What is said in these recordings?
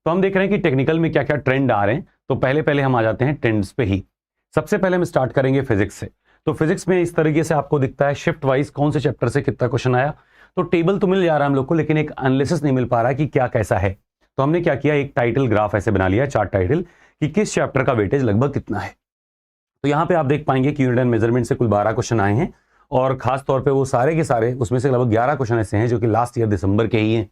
तो हम देख रहे हैं कि टेक्निकल में क्या क्या ट्रेंड आ रहे हैं। तो पहले हम आ जाते हैं ट्रेंड्स पे ही। सबसे पहले हम स्टार्ट करेंगे फिजिक्स से। तो फिजिक्स में इस तरीके से आपको दिखता है शिफ्ट वाइज कौन से चैप्टर से कितना क्वेश्चन आया। तो टेबल तो मिल जा रहा है हम लोग को, लेकिन एक एनालिसिस नहीं मिल पा रहा है कि क्या कैसा है। तो हमने क्या किया, एक टाइटल ग्राफ ऐसे बना लिया, चार्ट टाइटल, कि किस चैप्टर का वेटेज लगभग कितना है। तो यहां पे आप देख पाएंगे कि यूनिट एंड मेजरमेंट से कुल 12 क्वेश्चन आए हैं, और खास तौर पे वो सारे के सारे उसमें से लगभग 11 क्वेश्चन ऐसे हैं जो कि लास्ट ईयर दिसंबर के ही हैं।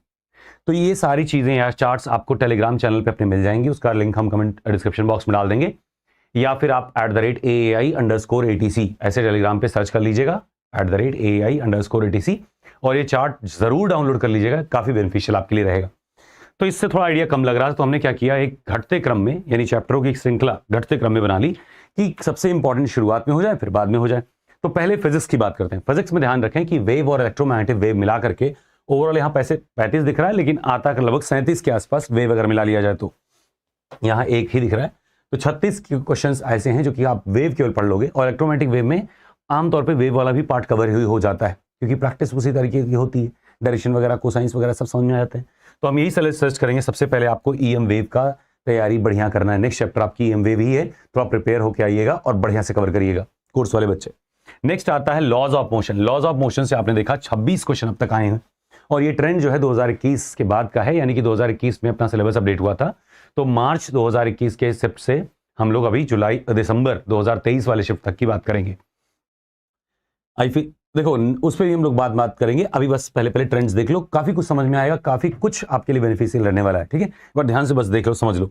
तो ये सारी चीजें या चार्ट्स आपको टेलीग्राम चैनल पे अपने मिल जाएंगी, उसका लिंक हम कमेंट डिस्क्रिप्शन बॉक्स में डाल देंगे, या फिर आप @AAI_ATC ऐसे टेलीग्राम पे सर्च कर लीजिएगा, @AAI_ATC, और ये चार्ट जरूर डाउनलोड कर लीजिएगा, काफी बेनिफिशियल आपके लिए रहेगा। तो इससे थोड़ा आइडिया कम लग रहा है, तो हमने क्या किया, एक घटते क्रम में, यानी चैप्टरों की एक श्रृंखला घटते क्रम में बना ली कि सबसे इंपॉर्टेंट शुरुआत में हो जाए फिर बाद में हो जाए। तो पहले फिजिक्स की बात करते हैं। फिजिक्स में ध्यान रखें कि वेव और इलेक्ट्रोमैग्नेटिक वेव मिला करके ओवरऑल यहाँ पैसे 35 दिख रहा है, लेकिन आता लगभग 37 के आसपास वेव अगर मिला लिया जाए तो यहाँ एक ही दिख रहा है। तो 36 क्वेश्चंस ऐसे हैं जो कि आप वेव केवल पढ़ लोगे, और इलेक्ट्रोमैग्नेटिक वेव में आमतौर पे वेव वाला भी पार्ट कवर ही हो जाता है, क्योंकि प्रैक्टिस उसी तरीके की होती है, डायरेक्शन वगैरह कोसाइंस वगैरह सब समझ में आ जाते हैं। तो हम यही सर्च करेंगे। सबसे पहले आपको ईएम वेव का तैयारी बढ़िया करना है। नेक्स्ट चैप्टर आपकी ईएम वेव ही है, तो आप प्रिपेयर होकर आइएगा और बढ़िया से कवर करिएगा कोर्स वाले बच्चे। नेक्स्ट आता है laws of motion. Laws of motion से आपने देखा 26 क्वेश्चन अब तक आए हैं, और ये ट्रेंड जो है 2021 के बाद का है, यानी कि 2021 में अपना सिलेबस अपडेट हुआ था। तो मार्च 2021 के शिफ्ट से हम लोग अभी दिसंबर 2023 वाले शिफ्ट तक की बात करेंगे। देखो उस पर भी हम लोग बात करेंगे, अभी बस पहले ट्रेंड्स देख लो, काफी कुछ समझ में आएगा, काफी कुछ आपके लिए बेनिफिशियल रहने वाला है, ठीक है। बट ध्यान से बस देख लो, समझ लो।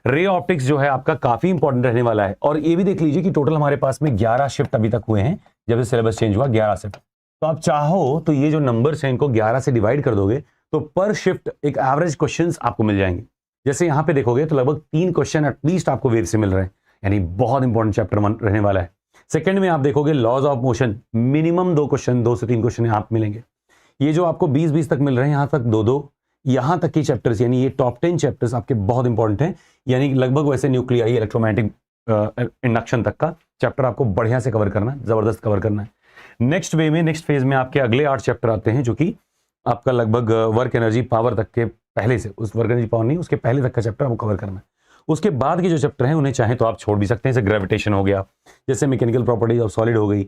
रे ऑप्टिक्स जो है आपका काफी इंपॉर्टेंट रहने वाला है, और ये भी देख लीजिए कि टोटल हमारे पास में 11 शिफ्ट अभी तक हुए हैं, जब से सिलेबस चेंज हुआ 11 शिफ्ट। तो आप चाहो तो ये जो नंबर्स हैं इनको 11 से डिवाइड कर दोगे तो पर शिफ्ट एक एवरेज क्वेश्चंस आपको मिल जाएंगे। जैसे यहाँ पे देखोगे तो लगभग 3 क्वेश्चन एटलीस्ट आपको वेव से मिल रहे हैं, यानी बहुत इंपॉर्टेंट चैप्टर रहने वाला है। सेकंड में आप देखोगे लॉज ऑफ मोशन, मिनिमम 2 से 3 क्वेश्चन यहाँ पे मिलेंगे। ये जो आपको 20 तक मिल रहे हैं, यहाँ तक 2 यहाँ तक की चैप्टर्स, यानी ये टॉप 10 चैप्टर्स आपके बहुत इंपॉर्टेंट हैं, यानी लगभग वैसे न्यूक्लियाई इलेक्ट्रोमैग्नेटिक इंडक्शन तक का चैप्टर आपको बढ़िया से कवर करना है, जबरदस्त कवर करना है। नेक्स्ट फेज में आपके अगले 8 चैप्टर आते हैं, जो कि आपका लगभग वर्क एनर्जी पावर तक के पहले से, उस वर्क एनर्जी पावर नहीं, उसके पहले तक का चैप्टर आपको कवर करना है। उसके बाद के जो चैप्टर हैं उन्हें चाहे तो आप छोड़ भी सकते हैं, जैसे ग्रेविटेशन हो गया, जैसे मैकेनिकल प्रॉपर्टीज ऑफ सॉलिड हो गई,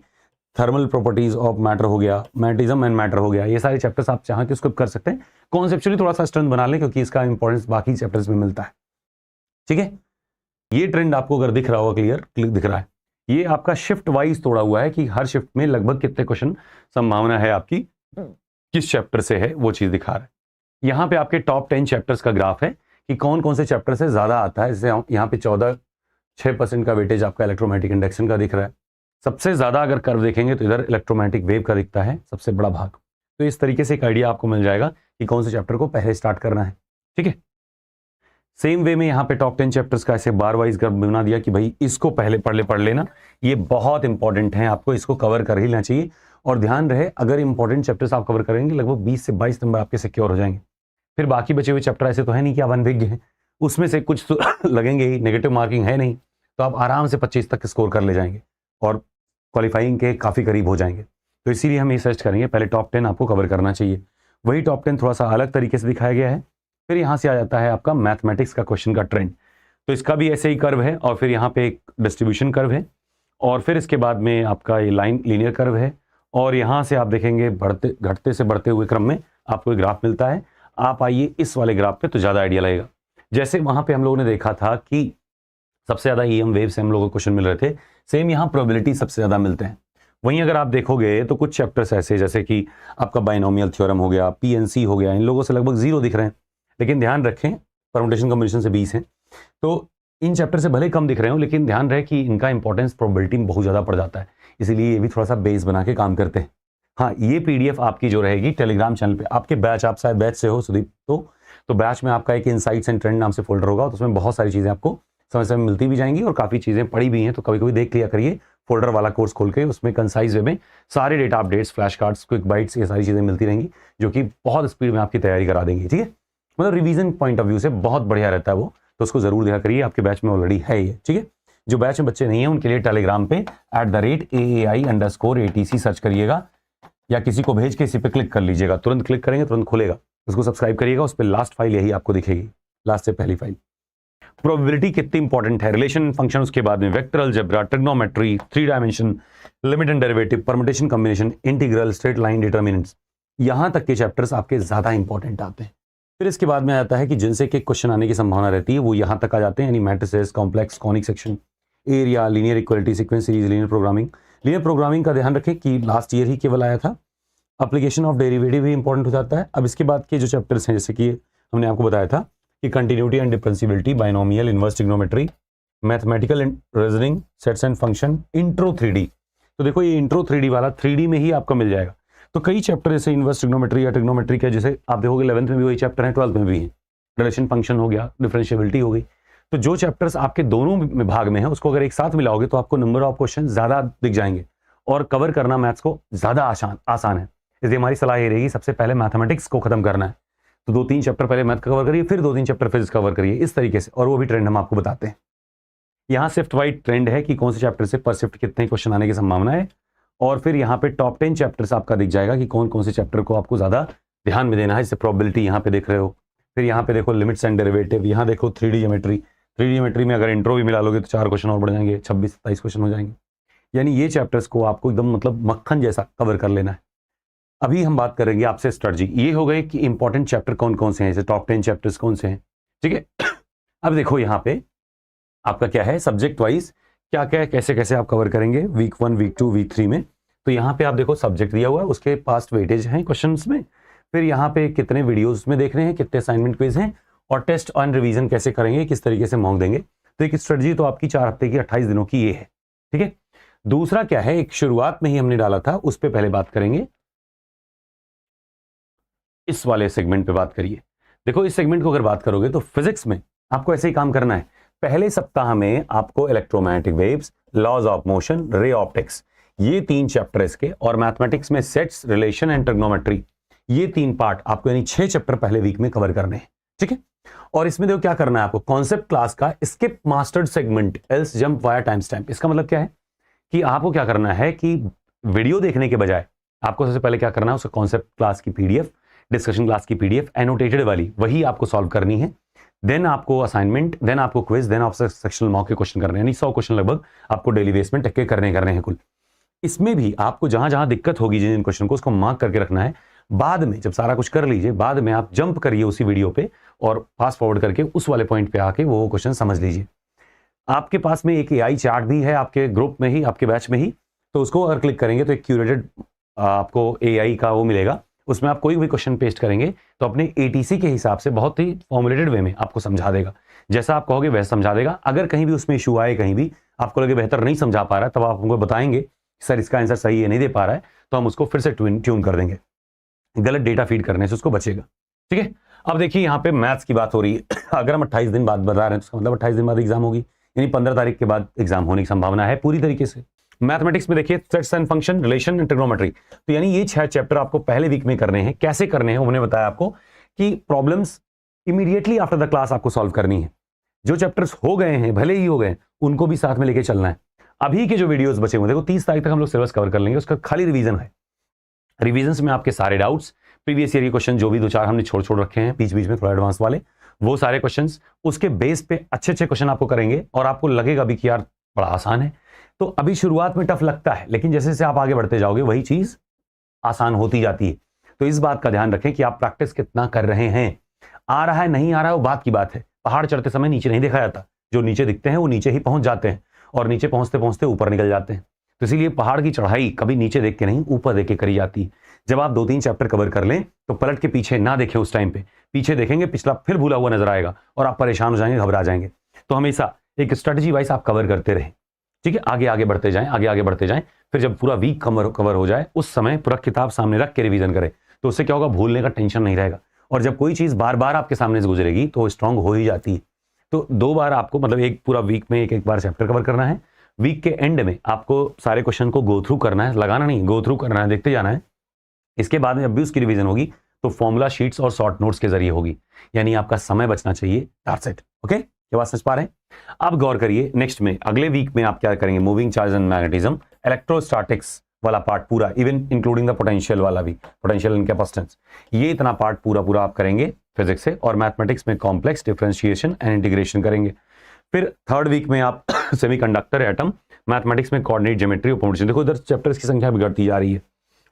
थर्मल प्रॉपर्टीज ऑफ मैटर हो गया, मैग्नेटिज्म एंड मैटर हो गया। ये सारे चैप्टर्स आप चाहें तो स्किप कर सकते हैं, कॉन्सेप्चुअली थोड़ा सा स्ट्रेंथ बना लें, क्योंकि इसका इंपॉर्टेंस बाकी चैप्टर्स में मिलता है, ठीक है। ये ट्रेंड आपको अगर दिख रहा होगा, क्लियर दिख रहा है, ये आपका शिफ्ट वाइज तोड़ा हुआ है कि हर शिफ्ट में लगभग कितने क्वेश्चन संभावना है आपकी किस चैप्टर से है, वो चीज दिखा रहा है। यहाँ पे आपके टॉप 10 चैप्टर्स का ग्राफ है कि कौन कौन से चैप्टर से ज्यादा आता है। जैसे यहाँ पे 6% का वेटेज आपका इलेक्ट्रोमैग्नेटिक इंडक्शन का दिख रहा है। सबसे ज्यादा अगर कर्व देखेंगे तो इधर इलेक्ट्रोमैग्नेटिक वेव का दिखता है सबसे बड़ा भाग। तो इस तरीके से एक आइडिया आपको मिल जाएगा कि कौन से चैप्टर को पहले स्टार्ट करना है, ठीक है। सेम वे में यहाँ पे टॉप 10 चैप्टर्स का ऐसे बार वाइज कर्व बना दिया कि भाई इसको पहले पढ़ लेना, ये बहुत इंपॉर्टेंट है, आपको इसको कवर कर ही लेना चाहिए। और ध्यान रहे, अगर इंपॉर्टेंट चैप्टर्स आप कवर करेंगे लगभग 20 से 22 नंबर आपके सिक्योर हो जाएंगे। फिर बाकी बचे हुए चैप्टर ऐसे तो है नहीं कि आप अनभिज्ञ हैं, उसमें से कुछ तो लगेंगे ही, नेगेटिव मार्किंग है नहीं, तो आप आराम से 25 तक स्कोर कर ले जाएंगे और क्वालिफाइंग के काफ़ी करीब हो जाएंगे। तो इसीलिए हम ये सर्च करेंगे, पहले टॉप 10 आपको कवर करना चाहिए। वही टॉप 10 थोड़ा सा अलग तरीके से दिखाया गया है। फिर यहाँ से आ जाता है आपका मैथमेटिक्स का क्वेश्चन का ट्रेंड, तो इसका भी ऐसे ही कर्व है, और फिर यहाँ पे एक डिस्ट्रीब्यूशन कर्व है, और फिर इसके बाद में आपका ये लीनियर कर्व है, और यहाँ से आप देखेंगे घटते से बढ़ते हुए क्रम में आपको एक ग्राफ मिलता है। आप आइए इस वाले ग्राफ पे तो ज़्यादा आइडिया लगेगा। जैसे वहाँ पे हम लोगों ने देखा था कि सबसे ज़्यादा ईएम वेव से हम लोगों को क्वेश्चन मिल रहे थे, सेम यहाँ प्रोबेबिलिटी सबसे ज़्यादा मिलते हैं। वहीं अगर आप देखोगे तो कुछ चैप्टर्स ऐसे, जैसे कि आपका बाइनोमियल थ्योरम हो गया, पीएनसी हो गया, इन लोगों से लगभग 0 दिख रहे हैं। लेकिन ध्यान रखें, परमुटेशन कॉम्बिनेशन से 20 हैं, तो इन चैप्टर से भले कम दिख रहे हो, लेकिन ध्यान रहे कि इनका इंपॉर्टेंस प्रोबेबिलिटी में बहुत ज़्यादा पड़ जाता है, इसीलिए ये भी थोड़ा सा बेस बना के काम करते हैं। हाँ, ये पीडीएफ आपकी जो रहेगी टेलीग्राम चैनल पे, आपके बैच, आप शायद बैच से हो सुदीप, तो बैच में आपका एक इनसाइट्स एंड ट्रेंड नाम से फोल्डर होगा, तो उसमें बहुत सारी चीज़ें आपको समय समय मिलती भी जाएंगी, और काफ़ी चीज़ें पड़ी भी हैं, तो कभी कभी देख लिया करिए फोल्डर वाला कोर्स खोल के, उसमें कंसाइज वे में सारे data updates, flash cards, quick bytes, ये सारी चीज़ें मिलती रहेंगी, जो कि बहुत स्पीड में आपकी तैयारी करा देंगी, ठीक है। मतलब रिवीजन पॉइंट ऑफ व्यू से बहुत बढ़िया रहता है वो, तो उसको जरूर देखा करिए, आपके बैच में ऑलरेडी है ये, ठीक है। जो बैच में बच्चे नहीं है उनके लिए टेलीग्राम पे @AAI_ATC सर्च करिएगा, या किसी को भेज के इसी पे क्लिक कर लीजिएगा, तुरंत क्लिक करेंगे तुरंत खुलेगा, उसको सब्सक्राइब करिएगा, उस पर लास्ट फाइल यही आपको दिखेगी। लास्ट से पहली फाइल। प्रोबेबिलिटी कितनी इंपॉर्टेंट है, रिलेशन फंक्शन, उसके बाद में vector algebra, trigonometry, 3 dimension, limit and derivative, permutation combination, integral, straight line, determinants, यहां तक के चैप्टर्स आपके ज्यादा इंपॉर्टेंट आते हैं। फिर इसके बाद में आता है कि जिनसे के क्वेश्चन आने की संभावना रहती है वो यहां तक आ जाते हैं, यानी matrices, complex, conic section, area, linear equality, sequence series, linear programming. Linear programming का ध्यान रखें कि लास्ट ईयर ही केवल आया था। एप्लीकेशन ऑफ डेरिवेटिव भी इंपॉर्टेंट हो जाता है। अब इसके बाद के जो चैप्टर्स हैं, जैसे कि हमने आपको बताया था कि continuity and differentiability, binomial, inverse trigonometry, mathematical reasoning, sets and function, intro 3D। तो देखो ये इंट्रो 3D वाला 3D में ही आपको मिल जाएगा। तो कई चैप्टर जैसे इनवर्स ट्रिग्नोमेट्री या ट्रिग्नोमेट्री का, जैसे आप देखोगे 11th में भी वही चैप्टर है, 12th में भी है। रिलेशन फंक्शन हो गया, डिफरेंशियबिलिटी हो गई। तो जो चैप्टर्स आपके दोनों विभाग में है उसको अगर एक साथ मिलाओगे तो आपको नंबर ऑफ क्वेश्चन ज्यादा दिख जाएंगे और कवर करना मैथ्स को ज्यादा आसान है। इसलिए हमारी सलाह ये रहेगी सबसे पहले मैथमेटिक्स को खत्म करना है, तो 2-3 चैप्टर पहले मैथ कवर करिए, फिर 2-3 चैप्टर फिजिक्स कवर करिए, इस तरीके से। और वो भी ट्रेंड हम आपको बताते हैं। यहाँ शिफ्ट वाइज ट्रेंड है कि कौन से चैप्टर से पर शिफ्ट कितने क्वेश्चन आने की संभावना है, और फिर यहाँ पे टॉप 10 चैप्टर्स आपका दिख जाएगा कि कौन कौन से चैप्टर को आपको ज्यादा ध्यान में देना है। जैसे प्रोबेबिलिटी यहाँ पे देख रहे हो, फिर यहाँ पे देखो लिमिट्स एंड डेरिवेटिव, यहाँ देखो 3D ज्योमेट्री। 3D ज्योमेट्री में अगर इंट्रो भी मिला लोगे तो 4 क्वेश्चन और बढ़ जाएंगे, 26-27 क्वेश्चन हो जाएंगे। यानी ये चैप्टर्स को आपको एकदम मतलब मक्खन जैसा कवर कर लेना है। अभी हम बात करेंगे आपसे स्ट्रेटजी। ये हो गए कि इंपॉर्टेंट चैप्टर कौन कौन से हैं, जैसे टॉप 10 चैप्टर्स कौन से हैं, ठीक है। अब देखो यहाँ पे आपका क्या है, सब्जेक्ट वाइज क्या क्या है, कैसे कैसे आप कवर करेंगे वीक 1, वीक 2, वीक 3 में। तो यहाँ पे आप देखो सब्जेक्ट दिया हुआ है, उसके पास्ट वेटेज हैं क्वेश्चंस में, फिर यहाँ पे कितने वीडियोस में देख रहे हैं, कितने असाइनमेंट क्विज हैं, और टेस्ट ऑन रिवीजन कैसे करेंगे, किस तरीके से मॉक देंगे। तो एक स्ट्रेटजी तो आपकी 4 हफ्ते की 28 दिनों की ये है, ठीक है। दूसरा क्या है, एक शुरुआत में ही हमने डाला था, उस पर पहले बात करेंगे, इस वाले सेगमेंट पे बात करिए। देखो इस सेगमेंट को अगर बात करोगे तो फिजिक्स में आपको ऐसे ही काम करना है। पहले सप्ताह में आपको electromagnetic waves, laws of motion, ray optics, ये 3 चैप्टर इसके, और मैथमेटिक्स में सेट्स, रिलेशन एंड ट्रिग्नोमेट्री, ये 3 पार्ट आपको, यानी 6 चैप्टर पहले वीक में कवर करने हैं, ठीक है। और इसमें देखो क्या करना है आपको, कॉन्सेप्ट क्लास का skip mastered segment, else jump via time stamp. इसका मतलब क्या है कि आपको क्या करना है कि वीडियो देखने के बजाय आपको सबसे पहले क्या करना है, उसका कॉन्सेप्ट क्लास की पीडीएफ, डिस्कशन क्लास की पीडीएफ एनोटेटेड वाली, वही आपको सॉल्व करनी है। देन आपको असाइनमेंट, देन आपको क्विज, देन आपसे सेक्शनल मॉक के क्वेश्चन करने हैं, यानी 100 क्वेश्चन लगभग आपको डेली बेस में टक्के करने हैं कुल। इसमें भी आपको जहां जहां दिक्कत होगी जिन क्वेश्चन को, उसको मार्क करके रखना है। बाद में जब सारा कुछ कर लीजिए, बाद में आप जंप करिए उसी वीडियो पे और फास्ट फॉरवर्ड करके उस वाले पॉइंट पे आके वो क्वेश्चन समझ लीजिए। आपके पास में एक AI चार्ट भी है आपके ग्रुप में ही, आपके बैच में ही, तो उसको अगर क्लिक करेंगे तो एक क्यूरेटेड आपको AI का वो मिलेगा। उसमें आप कोई भी क्वेश्चन पेस्ट करेंगे तो अपने ATC के हिसाब से बहुत ही फॉर्मुलेटेड वे में आपको समझा देगा, जैसा आप कहोगे वैसा समझा देगा। अगर कहीं भी उसमें इशू आए, कहीं भी आपको लगे बेहतर नहीं समझा पा रहा है, तब आप हमको बताएंगे सर इसका आंसर सही है, नहीं दे पा रहा है, तो हम उसको फिर से ट्यून कर देंगे। गलत डेटा फीड करने से उसको बचेगा, ठीक है। अब देखिए यहाँ पे मैथ्स की बात हो रही है। अगर हम 28 दिन बाद बता रहे हैं तो उसका मतलब 28 दिन बाद एग्जाम होगी, यानी 15 तारीख के बाद एग्जाम होने की संभावना है पूरी तरीके से। मैथमेटिक्स में देखिए sets and function, relation and trigonometry, तो यानी ये 6 चैप्टर आपको पहले वीक में करने हैं। कैसे करने हैं उन्होंने बताया आपको कि problems immediately after the class आपको सॉल्व करनी है। जो चैप्टर्स हो गए हैं, भले ही हो गए, उनको भी साथ में लेके चलना है। अभी के जो वीडियोस बचे हुए, देखो 30 तारीख तक हम लोग सिलेबस कवर कर लेंगे, उसका खाली रिवीजन है। रिवीजन में आपके सारे डाउट्स, प्रीवियस ईयर के क्वेश्चन जो भी 2-4 हमने छोड़ रखे हैं बीच बीच में थोड़ा एडवांस वाले, वो सारे क्वेश्चंस उसके बेस पे अच्छे क्वेश्चन आपको करेंगे और आपको लगेगा भी कि यार बड़ा आसान है। तो अभी शुरुआत में टफ लगता है, लेकिन जैसे जैसे आप आगे बढ़ते जाओगे वही चीज आसान होती जाती है। तो इस बात का ध्यान रखें कि आप प्रैक्टिस कितना कर रहे हैं। आ रहा है नहीं आ रहा है वो बात की बात है। पहाड़ चढ़ते समय नीचे नहीं देखा जाता, जो नीचे दिखते हैं वो नीचे ही पहुंच जाते हैं और नीचे पहुंचते पहुंचते ऊपर निकल जाते हैं। तो इसीलिए पहाड़ की चढ़ाई कभी नीचे देख के नहीं, ऊपर देख के करी जाती है। जब आप 2-3 चैप्टर कवर कर लें तो पलट के पीछे ना देखें, उस टाइम पे पीछे देखेंगे पिछला फिर भूला हुआ नजर आएगा और आप परेशान हो जाएंगे, घबरा जाएंगे। तो हमेशा एक स्ट्रेटजी वाइज आप कवर करते रहें, ठीक है। आगे आगे बढ़ते जाएं, आगे आगे बढ़ते जाएं। फिर जब पूरा वीक कवर हो जाए, उस समय पूरा किताब सामने रख के रिवीजन करें, तो उससे क्या होगा, भूलने का टेंशन नहीं रहेगा। और जब कोई चीज बार बार आपके सामने से गुजरेगी तो स्ट्रांग हो ही जाती है। तो 2 बार आपको, मतलब एक पूरा वीक में एक बार चैप्टर कवर करना है। वीक के एंड में आपको सारे क्वेश्चन को गो थ्रू करना है, लगाना नहीं, गो थ्रू करना है, देखते जाना है। इसके बाद में जब भी उसकी रिवीजन होगी तो फॉर्मूला शीट्स और शॉर्ट नोट्स के जरिए होगी, यानी आपका समय बचना चाहिए। That's it, okay. ये बात समझ पा रहे हैं? अब गौर करिए, नेक्स्ट में अगले वीक में आप क्या करेंगे, moving charge and magnetism, electrostatics वाला पार्ट पूरा, इवन इंक्लूडिंग द पोटेंशियल वाला भी, पोटेंशियल एंड कैपेसिटेंस, ये इतना पार्ट पूरा पूरा आप करेंगे फिजिक्स से। और मैथमेटिक्स में कॉम्प्लेक्स, डिफरेंशिएशन एंड इंटीग्रेशन करेंगे। फिर थर्ड वीक में आप सेमीकंडक्टर, एटम, मैथमेटिक्स में कोऑर्डिनेट, ज्योमेट्री, ऑपोजिशन। देखो इधर चैप्टर्स की संख्या बिगड़ती जा रही है।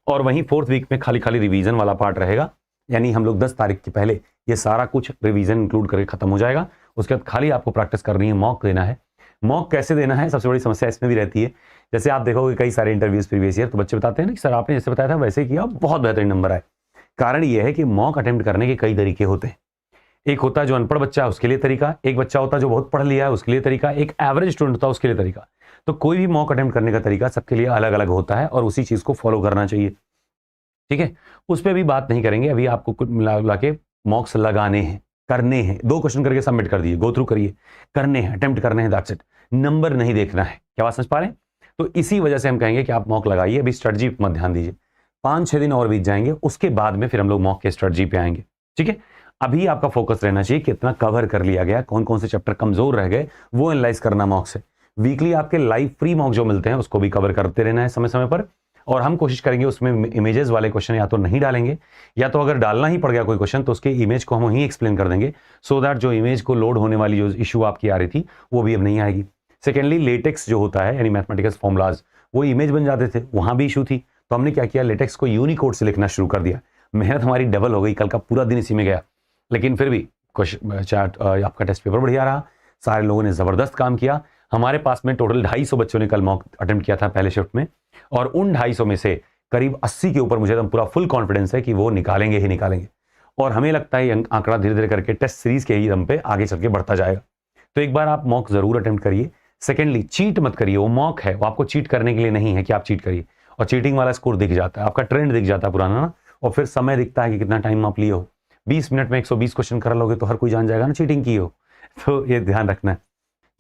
और वहीं फोर्थ वीक में खाली खाली रिवीजन वाला पार्ट रहेगा, यानी हम लोग 10 तारीख के पहले ये सारा कुछ रिवीजन इंक्लूड करके खत्म हो जाएगा। उसके बाद खाली आपको प्रैक्टिस करनी है, मॉक देना है। मॉक कैसे देना है, सबसे बड़ी समस्या इसमें भी रहती है। जैसे आप देखोगे कई सारे इंटरव्यूज प्रीवियस ईयर, तो बच्चे बताते हैं ना कि सर आपने जैसे बताया था वैसे ही किया, बहुत बेहतरीन नंबर आए। कारण ये है कि मॉक अटेम्प्ट करने के कई तरीके होते हैं। एक होता है जो अनपढ़ बच्चा है उसके लिए तरीका, एक बच्चा होता है जो बहुत पढ़ लिया है उसके लिए तरीका, एक एवरेज स्टूडेंट होता है उसके लिए तरीका। तो कोई भी मॉक अटेम्प्ट करने का तरीका सबके लिए अलग अलग होता है और उसी चीज को फॉलो करना चाहिए, ठीक है। उस पर भी बात नहीं करेंगे अभी, आपको कुछ मिला के मॉक्स लगाने हैं, करने हैं। 2 क्वेश्चन करके सबमिट कर दिए, गो थ्रू करिए, करने हैं, अटेम्प्ट करने हैं, दैट्स इट। नंबर नहीं देखना है। क्या बात समझ पा रहे हैं? तो इसी वजह से हम कहेंगे कि आप मॉक लगाइए, अभी स्ट्रेटजी पर ध्यान दीजिए। 5-6 दिन और बीत जाएंगे, उसके बाद में फिर हम लोग मॉक के स्ट्रेटजी पे आएंगे, ठीक है। अभी आपका फोकस रहना चाहिए कितना कवर कर लिया गया, कौन कौन से चैप्टर कमजोर रह गए, वो एनालाइज करना मॉक से। वीकली आपके लाइव फ्री मॉक जो मिलते हैं उसको भी कवर करते रहना है समय समय पर। और हम कोशिश करेंगे उसमें इमेजेस वाले क्वेश्चन या तो नहीं डालेंगे, या तो अगर डालना ही पड़ गया कोई क्वेश्चन तो उसके इमेज को हम वहीं एक्सप्लेन कर देंगे, सो दैट जो इमेज को लोड होने वाली जो इशू आपकी आ रही थी वो भी अब नहीं आएगी। सेकेंडली, लेटेक्स जो होता है यानी मैथमेटिकल फॉर्मुलाज, वो इमेज बन जाते थे, वहां भी इशू थी। तो हमने क्या किया, लेटेक्स को यूनिकोड से लिखना शुरू कर दिया। मेहनत हमारी डबल हो गई, कल का पूरा दिन इसी में गया, लेकिन फिर भी चैट आपका टेस्ट पेपर बढ़िया रहा, सारे लोगों ने जबरदस्त काम किया। हमारे पास में टोटल 250 बच्चों ने कल मॉक अटेम्प्ट किया था पहले शिफ्ट में, और उन 250 में से करीब 80 के ऊपर मुझे एकदम पूरा फुल कॉन्फिडेंस है कि वो निकालेंगे ही निकालेंगे। और हमें लगता है ये आंकड़ा धीरे धीरे करके टेस्ट सीरीज के ही दम पे आगे चल के बढ़ता जाएगा। तो एक बार आप मॉक जरूर अटेम्प्ट करिए। सेकेंडली, चीट मत करिए, वो मॉक है, वो आपको चीट करने के लिए नहीं है कि आप चीट करिए। और चीटिंग वाला स्कोर दिख जाता है, आपका ट्रेंड दिख जाता है पुराना ना, और फिर समय दिखता है कि कितना टाइम आप लिए हो। 20 मिनट में 120 क्वेश्चन कर लोगे तो हर कोई जान जाएगा ना चीटिंग की हो। तो ये ध्यान रखना है।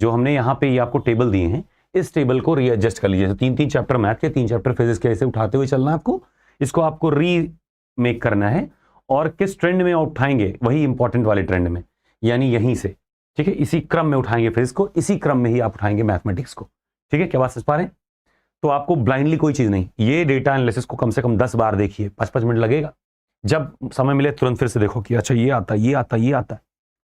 जो हमने यहाँ पे ये आपको टेबल दिए हैं, इस टेबल को रीएडजस्ट कर लीजिए। 3-3 चैप्टर मैथ के, 3 चैप्टर फिजिक्स के, ऐसे उठाते हुए चलना है आपको। इसको आपको रीमेक करना है, और किस ट्रेंड में उठाएंगे, वही इंपॉर्टेंट वाले ट्रेंड में, यानी यहीं से, ठीक है। इसी क्रम में उठाएंगे फिजिक्स को, इसी क्रम में ही आप उठाएंगे मैथमेटिक्स को, ठीक है। क्या बात समझ पा रहे हैं? तो आपको ब्लाइंडली कोई चीज नहीं, ये डेटा एनालिसिस को कम से कम 10 बार देखिए, 5-5 मिनट लगेगा। जब समय मिले तुरंत फिर से देखो कि अच्छा ये आता है, ये आता है, ये आता है।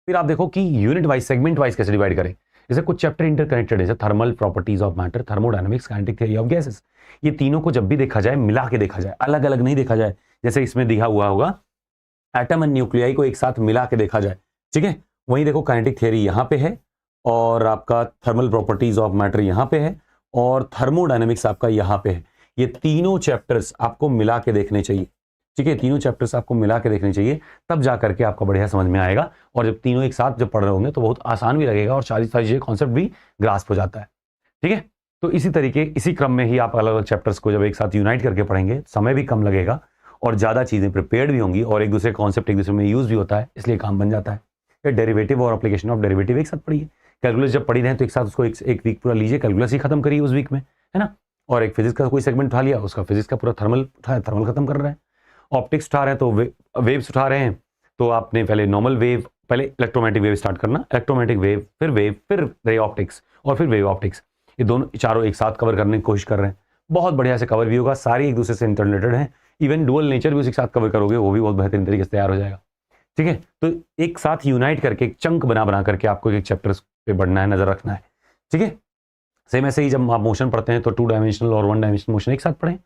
फिर आप देखो कि यूनिट वाइज, सेगमेंट वाइज कैसे डिवाइड करें। जैसे कुछ चैप्टर इंटरकनेक्टेड है, जैसे thermal properties of matter, thermodynamics, kinetic theory of gases. ये तीनों को जब भी देखा जाए मिला के देखा जाए, अलग अलग नहीं देखा जाए। जैसे इसमें दिखा हुआ होगा एटम एंड न्यूक्लियाई को एक साथ मिला के देखा जाए, ठीक है। वहीं देखो काइनेटिक थ्योरी यहाँ पे है, और आपका थर्मल प्रॉपर्टीज ऑफ मैटर यहाँ पे है, और थर्मोडायनामिक्स आपका यहाँ पे है। ये तीनों चैप्टर्स आपको मिला के देखने चाहिए, ठीक है। तीनों चैप्टर्स आपको मिला के देखने चाहिए, तब जा करके आपको बढ़िया समझ में आएगा। और जब तीनों एक साथ जब पढ़ रहे होंगे तो बहुत आसान भी लगेगा, और सारी चीजें कॉन्सेप्ट भी ग्रास्प हो जाता है, ठीक है। तो इसी तरीके, इसी क्रम में ही आप अलग अलग चैप्टर्स को जब एक साथ यूनाइट करके पढ़ेंगे, समय भी कम लगेगा और ज्यादा चीजें प्रिपेयर्ड भी होंगी, और एक दूसरे कॉन्सेप्ट एक दूसरे में यूज भी होता है, इसलिए काम बन जाता है। डेरिवेटिव और एप्लीकेशन ऑफ डेरिवेटिव एक साथ पढ़िए। कैलकुलस जब पढ़ी रहे तो एक साथ उसको एक वीक पूरा लीजिए, कैलकुलस ही खत्म करिए उस वीक में, है ना। और एक फिजिक्स का कोई सेगमेंट उठा लिया, उसका फिजिक्स का पूरा थर्मल उठाया, थर्मल खत्म कर रहे हैं। ऑप्टिक्स उठा रहे हैं तो वेव्स उठा रहे हैं, तो आपने पहले नॉर्मल वेव, पहले इलेक्ट्रोमैग्नेटिक वेव स्टार्ट करना, इलेक्ट्रोमैग्नेटिक वेव, फिर रे ऑप्टिक्स, और फिर वेव ऑप्टिक्स। ये दोनों चारों एक साथ कवर करने की कोशिश कर रहे हैं। बहुत बढ़िया से कवर भी होगा, सारी एक दूसरे से इंटररिलेटेड हैं। इवन डुअल नेचर भी उसी के साथ कवर करोगे, वो भी बहुत बेहतरीन तरीके से तैयार हो जाएगा, ठीक है। तो एक साथ यूनाइट करके, एक चंक बना करके आपको एक चैप्टर पे बढ़ना है, नजर रखना है, ठीक है। सेम ऐसे ही जब आप मोशन पढ़ते हैं तो 2 डायमेंशनल और 1 डायमेंशनल मोशन एक साथ पढ़ें।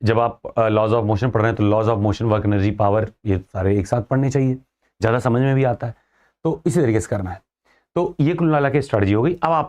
जब आप लॉज ऑफ मोशन पढ़ रहे हैं तो laws of motion, work, energy, power, ये सारे एक साथ पढ़ने चाहिए, ज़्यादा समझ में भी आता है। तो इसी तरीके से करना है। तो ये कुल मिला के स्ट्रेटजी हो गई। अब आप